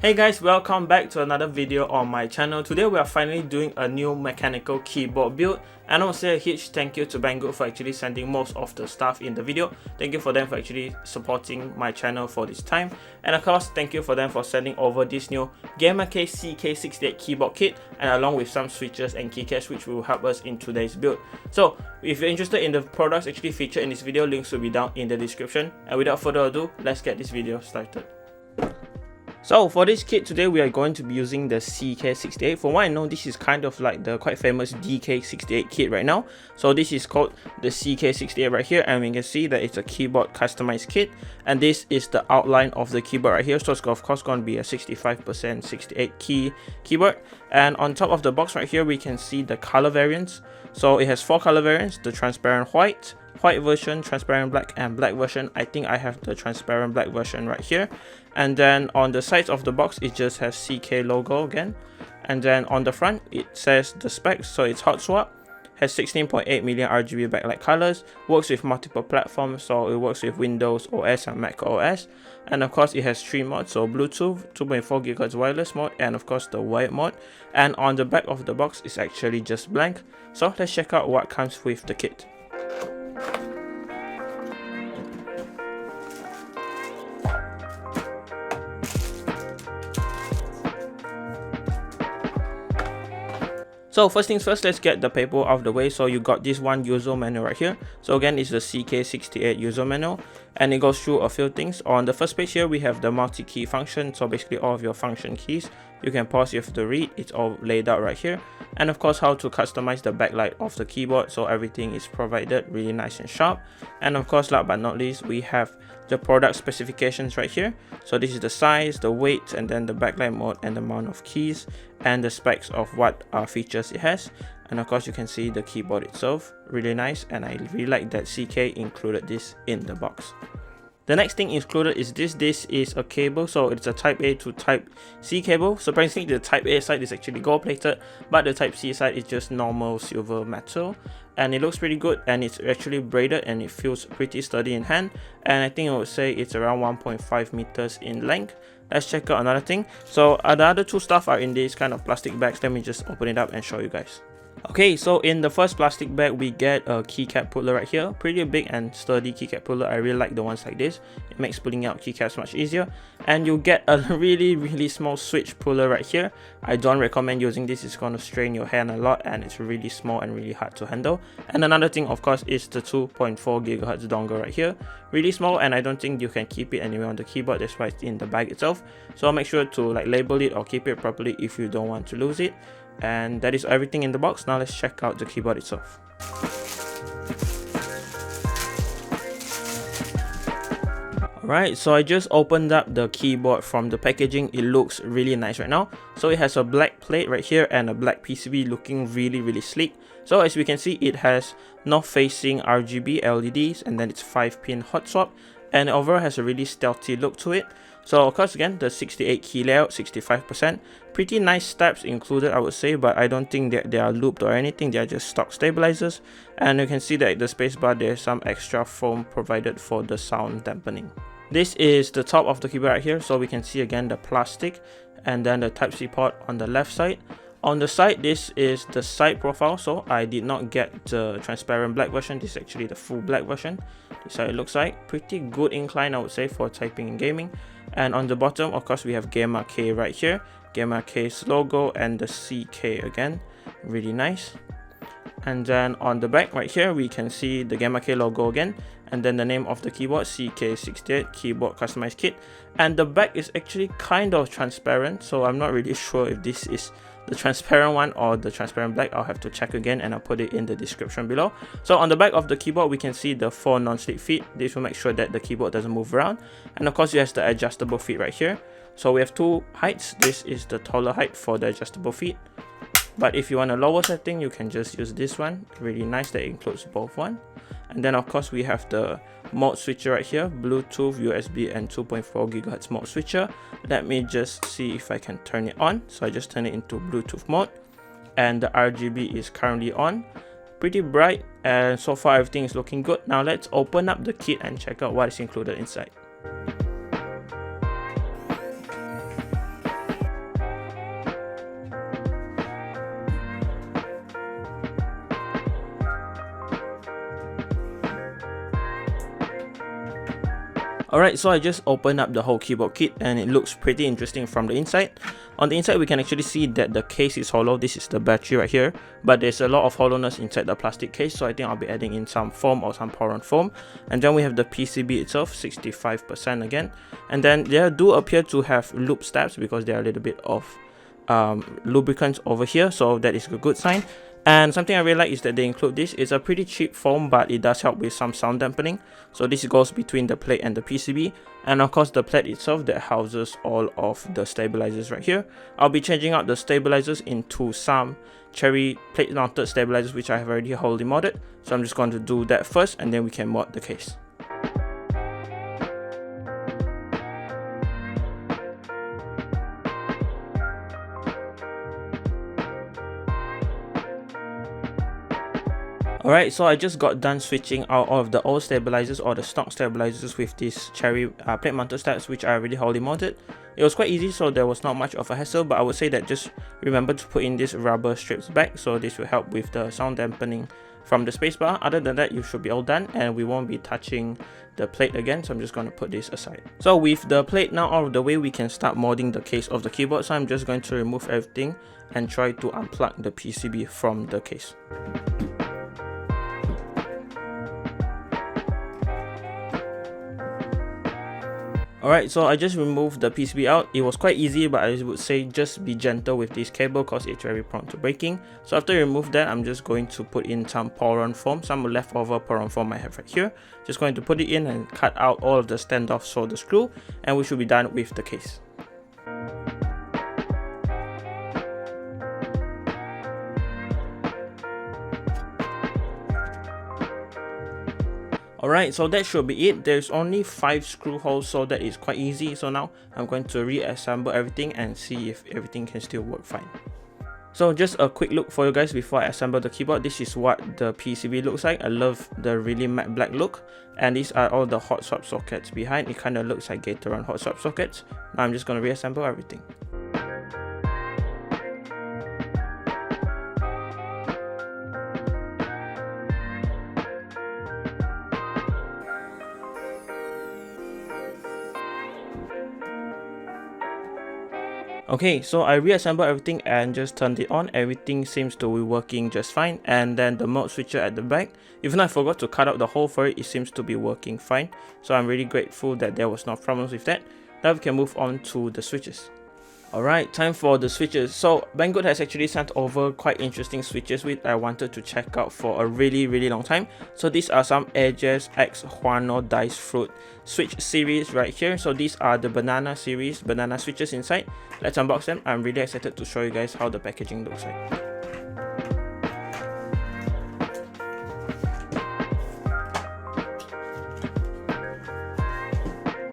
Hey guys, welcome back to another video on my channel. Today we are finally doing a new mechanical keyboard build, and I want to say a huge thank you to Banggood for actually sending most of the stuff in the video. Thank you for them for actually supporting my channel for this time, and of course thank you for them for sending over this new GamaKay CK68 keyboard kit, and along with some switches and keycaps which will help us in today's build. So if you're interested in the products actually featured in this video, links will be down in the description, and without further ado, let's get this video started. So for this kit today, we are going to be using the CK68. From what I know, this is kind of like the quite famous DK68 kit right now. So this is called the CK68 right here, and we can see that it's a keyboard customized kit, and this is the outline of the keyboard right here. So it's of course going to be a 65% 68 keyboard, and on top of the box right here we can see the color variants. So it has 4 color variants: the transparent white version, transparent black, and black version. I think I have the transparent black version right here. And then on the sides of the box it just has CK logo again, and then on the front it says the specs. So it's Hotswap, has 16.8 million RGB backlight colors, works with multiple platforms, so it works with Windows OS and Mac OS, and of course it has 3 modes, so Bluetooth, 2.4 GHz wireless mode, and of course the wired mode. And on the back of the box is actually just blank. So let's check out what comes with the kit. So first things first, let's get the paper out of the way. So you got this one user manual right here. So again, it's the CK68 user manual, and it goes through a few things. On the first page here, we have the multi-key function. So basically all of your function keys, you can pause, you have to read, it's all laid out right here. And of course how to customize the backlight of the keyboard, so everything is provided really nice and sharp. And of course, last but not least, we have the product specifications right here. So this is the size, the weight, and then the backlight mode, and the amount of keys, and the specs of what features it has. And of course you can see the keyboard itself, really nice, and I really like that CK included this in the box. The next thing included is this. This is a cable, so it's a Type A to Type C cable. Surprisingly, the Type A side is actually gold plated, but the Type C side is just normal silver metal, and it looks pretty good, and it's actually braided, and it feels pretty sturdy in hand, and I think I would say it's around 1.5 meters in length. Let's check out another thing. So the other 2 stuff are in these kind of plastic bags. Let me just open it up and show you guys. Okay, so in the first plastic bag we get a keycap puller right here. Pretty big and sturdy keycap puller. I really like the ones like this. It makes pulling out keycaps much easier. And you get a really small switch puller right here. I don't recommend using this. It's going to strain your hand a lot, and it's really small and really hard to handle. And another thing of course is the 2.4 GHz dongle right here. Really small, and I don't think you can keep it anywhere on the keyboard. That's why it's in the bag itself. So make sure to like label it or keep it properly if you don't want to lose it. And that is everything in the box. Now let's check out the keyboard itself. Alright, so I just opened up the keyboard from the packaging. It looks really nice right now. So it has a black plate right here and a black PCB, looking really sleek. So as we can see, it has north facing RGB LEDs, and then it's 5-pin hot swap, and overall has a really stealthy look to it. So of course again, the 68 key layout, 65%, pretty nice steps included I would say, but I don't think that they are looped or anything. They are just stock stabilizers, and you can see that the spacebar there's some extra foam provided for the sound dampening. This is the top of the keyboard right here, so we can see again the plastic, and then the Type-C port on the left side. On the side, this is the side profile, so I did not get the transparent black version. This is actually the full black version. This is how it looks like. Pretty good incline I would say for typing and gaming. And on the bottom of course we have GamaKay right here, GamaKay's logo, and the CK again, really nice. And then on the back right here we can see the GamaKay logo again, and then the name of the keyboard, CK68 keyboard customized kit. And the back is actually kind of transparent, so I'm not really sure if this is the transparent one or the transparent black. I'll have to check again, and I'll put it in the description below. So on the back of the keyboard we can see the 4 non-slip feet. This will make sure that the keyboard doesn't move around, and of course it has the adjustable feet right here. So we have 2 heights. This is the taller height for the adjustable feet, but if you want a lower setting you can just use this one. Really nice that it includes both one. And then of course we have the mode switcher right here, Bluetooth, USB, and 2.4 GHz mode switcher. Let me just see if I can turn it on. So I just turn it into Bluetooth mode, and the RGB is currently on. Pretty bright, and so far everything is looking good. Now let's open up the kit and check out what is included inside. Alright, so I just opened up the whole keyboard kit and it looks pretty interesting from the inside. On the inside we can actually see that the case is hollow. This is the battery right here, but there's a lot of hollowness inside the plastic case, so I think I'll be adding in some foam or some pour-on foam. And then we have the PCB itself, 65% again, and then they do appear to have loop stabs because there are a little bit of lubricants over here, so that is a good sign. And something I really like is that they include this. It's a pretty cheap foam, but it does help with some sound dampening. So this goes between the plate and the PCB, and of course the plate itself that houses all of the stabilizers right here. I'll be changing out the stabilizers into some cherry plate mounted stabilizers, which I have already wholly modded. So I'm just going to do that first, and then we can mod the case. Alright, so I just got done switching out all of the old stabilizers or the stock stabilizers with these cherry plate mounted stabs, which I already wholly modded. It was quite easy, so there was not much of a hassle, but I would say that just remember to put in these rubber strips back, so this will help with the sound dampening from the spacebar. Other than that, you should be all done and we won't be touching the plate again, so I'm just going to put this aside. So with the plate now out of the way, we can start modding the case of the keyboard. So I'm just going to remove everything and try to unplug the PCB from the case. Alright, so I just removed the PCB out. It was quite easy, but I would say just be gentle with this cable because it's very prone to breaking. So after you remove that, I'm just going to put in some pour-on foam, some leftover pour-on foam I have right here. Just going to put it in and cut out all of the standoffs for the screw, and we should be done with the case. Alright, so that should be it. There's only 5 screw holes, so that is quite easy. So now I'm going to reassemble everything and see if everything can still work fine. So just a quick look for you guys before I assemble the keyboard. This is what the PCB looks like. I love the really matte black look, and these are all the Hotswap sockets behind. It kind of looks like Gateron Hotswap sockets. Now I'm just going to reassemble everything. Okay, so I reassembled everything and just turned it on. Everything seems to be working just fine. And then the mode switcher at the back, even though I forgot to cut out the hole for it, it seems to be working fine. So I'm really grateful that there was no problems with that. Now we can move on to the switches. Alright, time for the switches. So Banggood has actually sent over quite interesting switches which I wanted to check out for a really long time. So these are some Ajazz X Huano Dice Fruit switch series right here. So these are the banana series, banana switches inside. Let's unbox them. I'm really excited to show you guys how the packaging looks like.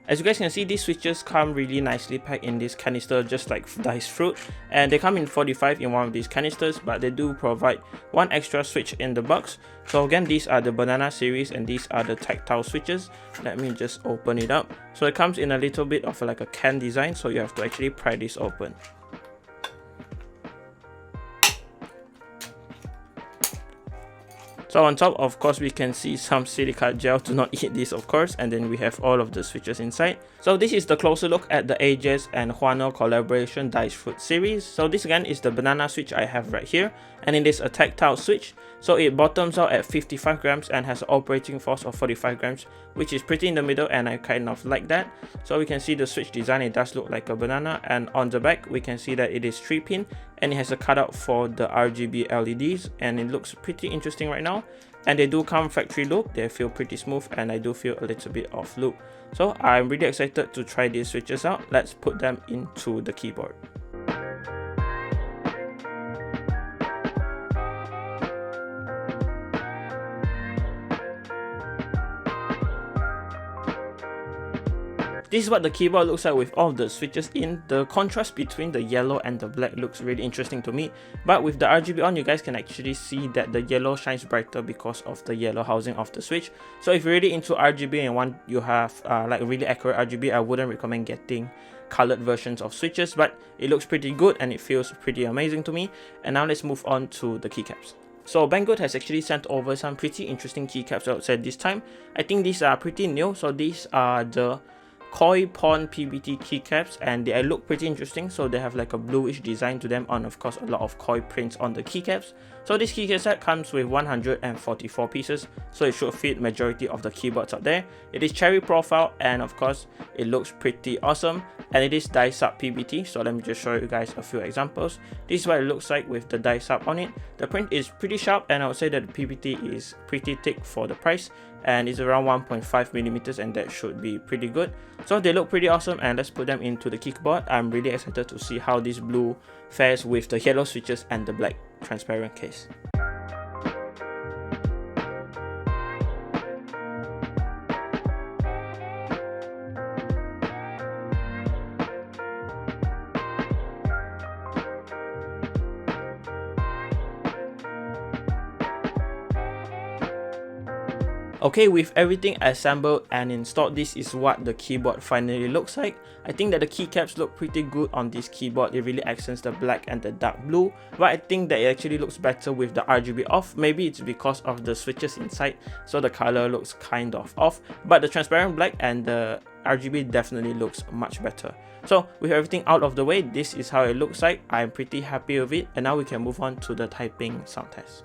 As you guys can see, these switches come really nicely packed in this canister, just like Dice Fruit, and they come in 45 in one of these canisters, but they do provide one extra switch in the box. So again, these are the banana series and these are the tactile switches. Let me just open it up. So it comes in a little bit of like a can design, so you have to actually pry this open. So on top, of course, we can see some silica gel. Do not eat this, of course. And then we have all of the switches inside. So this is the closer look at the Ajazz and Huano collaboration Dice Fruit series. So this again is the banana switch I have right here, and it is a tactile switch. So it bottoms out at 55 grams and has an operating force of 45 grams, which is pretty in the middle, and I kind of like that. So we can see the switch design, it does look like a banana, and on the back we can see that it is 3-pin and it has a cutout for the RGB LEDs, and it looks pretty interesting right now. And they do come factory loop, they feel pretty smooth, and I do feel a little bit of loop. So I'm really excited to try these switches out. Let's put them into the keyboard. This is what the keyboard looks like with all the switches in. The contrast between the yellow and the black looks really interesting to me, but with the RGB on, you guys can actually see that the yellow shines brighter because of the yellow housing of the switch. So if you're really into RGB and want you have like really accurate RGB, I wouldn't recommend getting colored versions of switches, but it looks pretty good and it feels pretty amazing to me. And now let's move on to the keycaps. So Banggood has actually sent over some pretty interesting keycaps outside this time. I think these are pretty new. So these are the Koi Pond PBT keycaps, and they look pretty interesting. So they have like a bluish design to them, and of course a lot of koi prints on the keycaps. So this keycap set comes with 144 pieces, so it should fit majority of the keyboards out there. It is cherry profile, and of course it looks pretty awesome, and it is dice up PBT. So let me just show you guys a few examples. This is what it looks like with the dice up on it. The print is pretty sharp, and I would say that the PBT is pretty thick for the price, and it's around 1.5 millimeters, and that should be pretty good. So they look pretty awesome, and let's put them into the keyboard. I'm really excited to see how this blue fares with the yellow switches and the black transparent case. Okay, with everything assembled and installed, this is what the keyboard finally looks like. I think that the keycaps look pretty good on this keyboard. It really accents the black and the dark blue, but I think that it actually looks better with the RGB off. Maybe it's because of the switches inside, so the color looks kind of off, but the transparent black and the RGB definitely looks much better. So with everything out of the way, this is how it looks like. I'm pretty happy with it, and now we can move on to the typing sound test.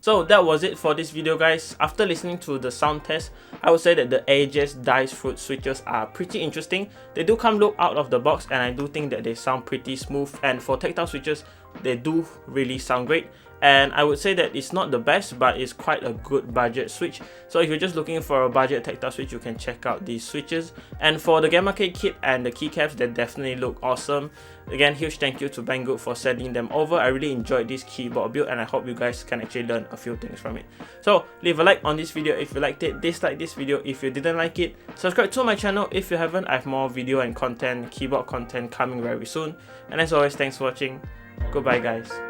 So that was it for this video, guys. After listening to the sound test, I would say that the Ajazz dice fruit switches are pretty interesting. They do come look out of the box, and I do think that they sound pretty smooth, and for tactile switches, they do really sound great. And I would say that it's not the best, but it's quite a good budget switch. So if you're just looking for a budget tactile switch, you can check out these switches. And for the GamaKay kit and the keycaps, they definitely look awesome. Again, huge thank you to Banggood for sending them over. I really enjoyed this keyboard build, and I hope you guys can actually learn a few things from it. So leave a like on this video if you liked it, dislike this video if you didn't like it, subscribe to my channel if you haven't. I have more video and content, keyboard content coming very soon. And as always, thanks for watching. Goodbye, guys.